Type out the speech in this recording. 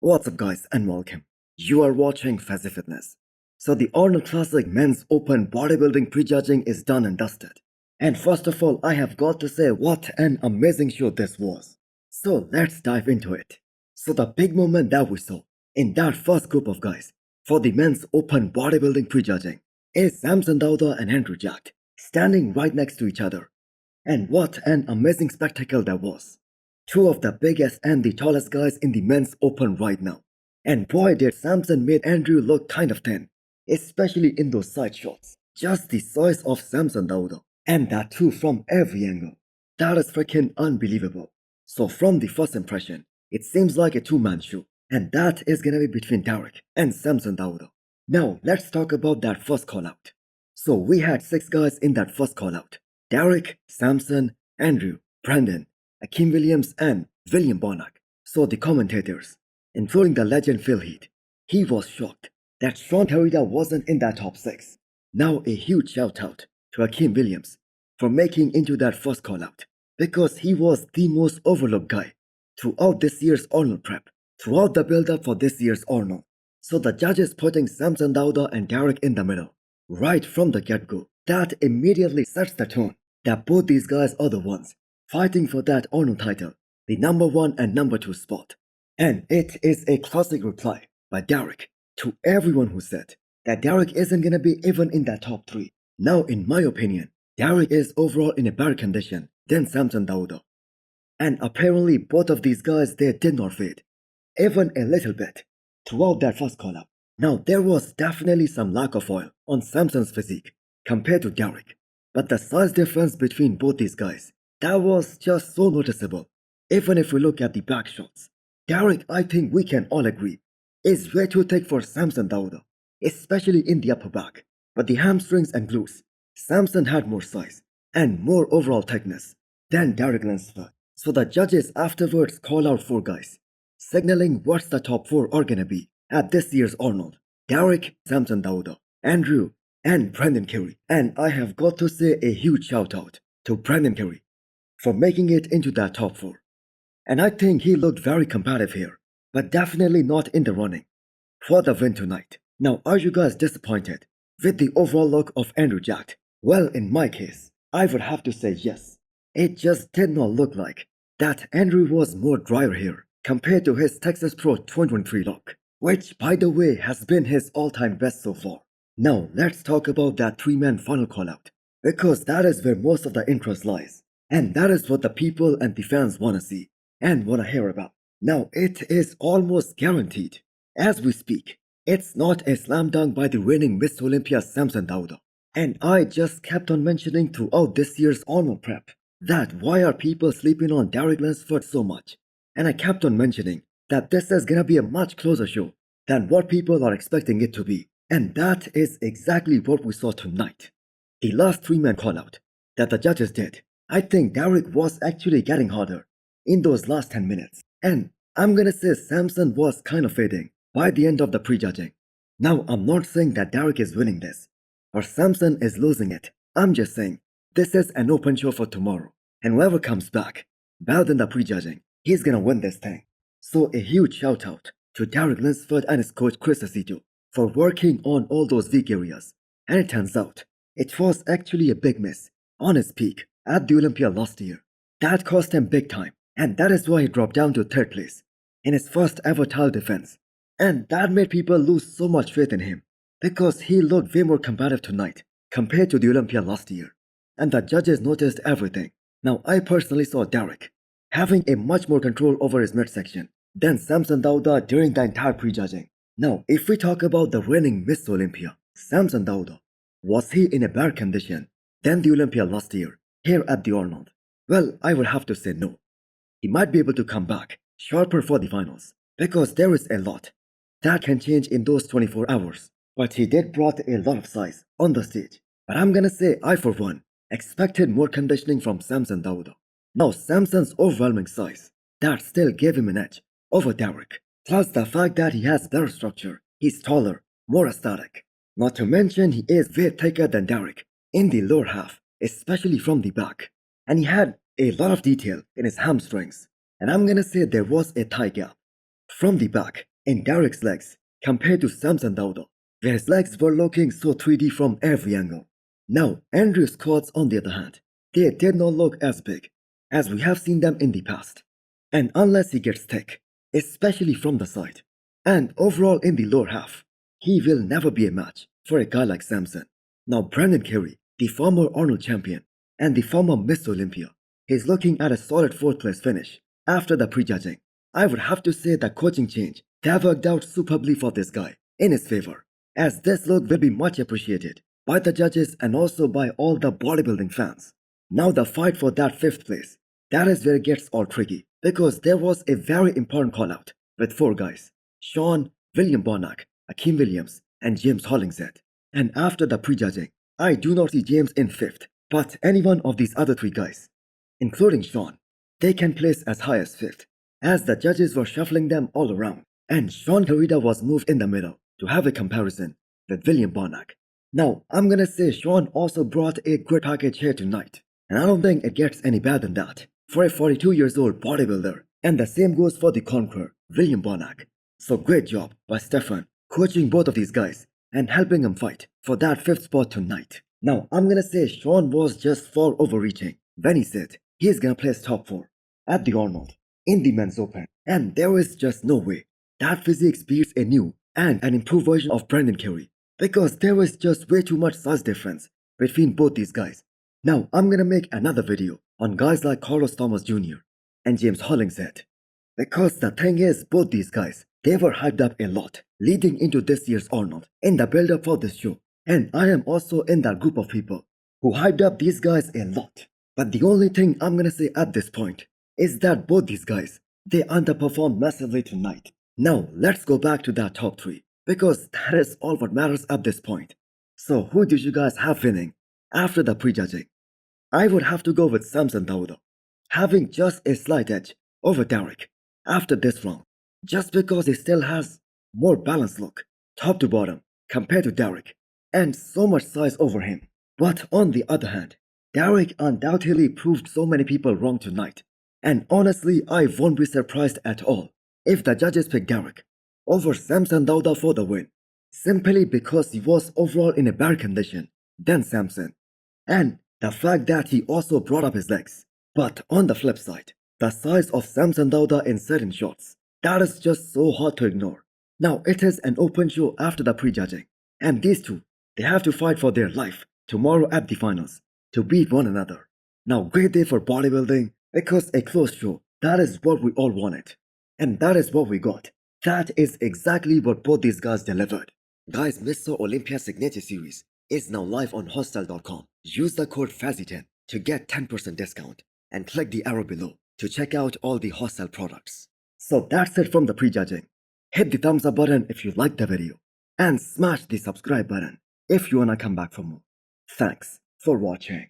What's up guys and welcome. You are watching Fazi Fitness. So the Arnold Classic Men's Open Bodybuilding Prejudging is done and dusted. And first of all, I have got to say what an amazing show this was. So let's dive into it. So the big moment that we saw in that first group of guys for the Men's Open Bodybuilding Prejudging is Samson Derek and Andrew Jack standing right next to each other. And what an amazing spectacle that was. Two of the biggest and the tallest guys in the men's open right now. And boy did Samson made Andrew look kind of thin, especially in those side shots. Just the size of Samson Derek, and that too from every angle. That is freaking unbelievable. So from the first impression, it seems like a two-man show. And that is gonna be between Derek and Samson Derek. Now let's talk about that first call out. So we had 6 guys in that first call out. Derek, Samson, Andrew, Brandon, Akeem Williams and William Bonac. So the commentators, including the legend Phil Heath, he was shocked that Sean Terrida wasn't in that top 6. Now a huge shout out to Akeem Williams for making into that first call out because he was the most overlooked guy throughout this year's Arnold prep, throughout the build up for this year's Arnold. So the judges putting Samson Derek and Derek in the middle, right from the get-go, that immediately sets the tone that both these guys are the ones fighting for that Arnold title, the number 1 and number 2 spot. And it is a classic reply by Derek to everyone who said that Derek isn't gonna be even in that top 3. Now in my opinion, Derek is overall in a better condition than Samson Derek. And apparently both of these guys, they did not fade, even a little bit, throughout that first call-up. Now there was definitely some lack of oil on Samson's physique compared to Derek, but the size difference between both these guys, that was just so noticeable. Even if we look at the back shots, Derek, I think we can all agree, is way too thick for Samson Derek, especially in the upper back. But the hamstrings and glutes, Samson had more size and more overall thickness than Derek Lunsford. So the judges afterwards call out 4 guys, signaling what's the top 4 are gonna be at this year's Arnold. Derek, Samson Derek, Andrew, and Brandon Curry. And I have got to say a huge shout out to Brandon Curry for making it into that top 4. And I think he looked very competitive here, but definitely not in the running for the win tonight. Now, are you guys disappointed with the overall look of Andrew Jack? Well, in my case, I would have to say yes. It just did not look like that Andrew was more drier here compared to his Texas Pro 2023 look, which by the way has been his all-time best so far. Now, let's talk about that 3-man final call-out, because that is where most of the interest lies. And that is what the people and the fans wanna see and wanna hear about. Now it is almost guaranteed, as we speak, it's not a slam dunk by the reigning Miss Olympia Samson Derek. And I just kept on mentioning throughout this year's Arnold prep that why are people sleeping on Derek Lunsford so much? And I kept on mentioning that this is gonna be a much closer show than what people are expecting it to be. And that is exactly what we saw tonight. The last 3-man call out that the judges did, I think Derek was actually getting harder in those last 10 minutes. And I'm gonna say Samson was kind of fading by the end of the prejudging. Now I'm not saying that Derek is winning this or Samson is losing it. I'm just saying this is an open show for tomorrow. And whoever comes back better than the prejudging, he's gonna win this thing. So a huge shout out to Derek Lunsford and his coach Chris Aceto for working on all those weak areas. And it turns out it was actually a big miss on his peak at the Olympia last year. That cost him big time, and that is why he dropped down to 3rd place in his first ever title defense. And that made people lose so much faith in him because he looked way more competitive tonight compared to the Olympia last year. And the judges noticed everything. Now I personally saw Derek having a much more control over his midsection than Samson Derek during the entire prejudging. Now if we talk about the reigning Miss Olympia, Samson Derek, was he in a better condition than the Olympia last year here at the Arnold? Well, I would have to say no. He might be able to come back sharper for the finals because there is a lot that can change in those 24 hours. But he did brought a lot of size on the stage. But I'm gonna say I for one expected more conditioning from Samson Derek. Now Samson's overwhelming size, that still gave him an edge over Derek. Plus the fact that he has better structure, he's taller, more aesthetic. Not to mention he is way thicker than Derek in the lower half, especially from the back. And he had a lot of detail in his hamstrings. And I'm gonna say there was a thigh gap from the back in Derek's legs compared to Samson Derek, where his legs were looking so 3D from every angle. Now, Andrew's quads, on the other hand, they did not look as big as we have seen them in the past. And unless he gets thick, especially from the side, and overall in the lower half, he will never be a match for a guy like Samson. Now, Brandon Carey, the former Arnold champion and the former Miss Olympia, is looking at a solid 4th place finish after the prejudging. I would have to say the coaching change that worked out superbly for this guy in his favor, as this look will be much appreciated by the judges and also by all the bodybuilding fans. Now the fight for that 5th place, that is where it gets all tricky, because there was a very important call out with 4 guys: Sean, William Bonac, Akeem Williams, and James Hollingshead. And after the prejudging, I do not see James in 5th, but any one of these other 3 guys, including Sean, they can place as high as 5th, as the judges were shuffling them all around, and Sean Carida was moved in the middle to have a comparison with William Bonac. Now, I'm gonna say Sean also brought a great package here tonight, and I don't think it gets any better than that for a 42 years old bodybuilder, and the same goes for the conqueror, William Bonac. So great job by Stefan coaching both of these guys and helping them fight for that 5th spot tonight. Now, I'm gonna say Sean was just far overreaching when he said he's gonna place top 4 at the Arnold in the men's open, and there is just no way that physique beats a new and an improved version of Brandon Carey, because there is just way too much size difference between both these guys. Now, I'm gonna make another video on guys like Carlos Thomas Jr. and James Hollingshead, because the thing is, both these guys, they were hyped up a lot leading into this year's Arnold in the build-up for this show, and I am also in that group of people who hyped up these guys a lot. But the only thing I'm gonna say at this point is that both these guys, they underperformed massively tonight. Now, let's go back to that top 3, because that is all what matters at this point. So who did you guys have winning after the prejudging? I would have to go with Samson Derek, having just a slight edge over Derek after this round, just because he still has more balanced look, top to bottom, compared to Derek, and so much size over him. But on the other hand, Derek undoubtedly proved so many people wrong tonight, and honestly, I won't be surprised at all if the judges pick Derek over Samson Derek for the win, simply because he was overall in a better condition than Samson, and the fact that he also brought up his legs. But on the flip side, the size of Samson Derek in certain shots, that is just so hard to ignore. Now, it is an open show after the prejudging, and these two, they have to fight for their life tomorrow at the finals to beat one another. Now, great day for bodybuilding, because a close show, that is what we all wanted, and that is what we got. That is exactly what both these guys delivered. Guys, Mr. Olympia Signature Series is now live on Hosstile.com. Use the code Fazi10 to get 10% discount, and click the arrow below to check out all the Hosstile products. So that's it from the prejudging. Hit the thumbs up button if you liked the video, and smash the subscribe button if you wanna come back for more. Thanks for watching.